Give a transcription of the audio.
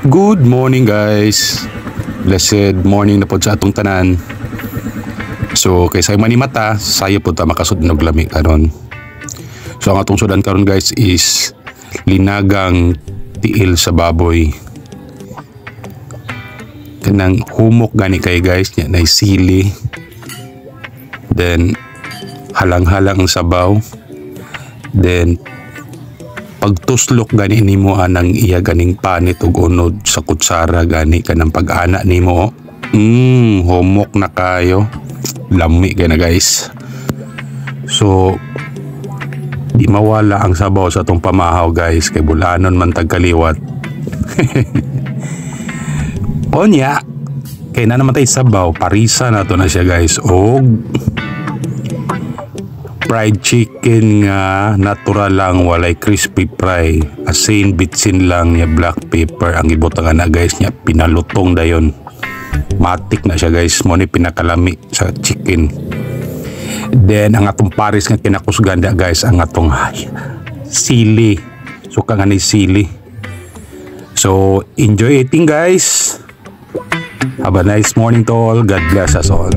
Good morning guys. Blessed morning na po sa atong tanan. So kay sayo manimata, sayo po ta makasudnog lami karon. So ang atong sudan karon guys is linagang tiil sa baboy. Kanang humok gani kay guys, nya nay sili. Then halang-halang sabaw. Then pagtuslok gani nimo anang iya ganing panit ug unod sa kutsara gani kanang pag-ana nimo. Humok na kayo. Lami kay na guys. So di mawala ang sabaw sa atong pamahaw guys kay bulanon man tagkaliwat. Onya kay na naman tay sabaw, parisa na to na siya guys. Og fried chicken nga natural lang, walay crispy fry, asin bitsin lang niya, black pepper ang ibutang na guys niya, pinalutong dayon. Matik na siya guys, mo ni pinakalami sa chicken. Then ang atong paris nga kinakusganda guys, ang atong sili. Suka nga ni sili. So enjoy eating guys. Have a nice morning to all. God bless us all.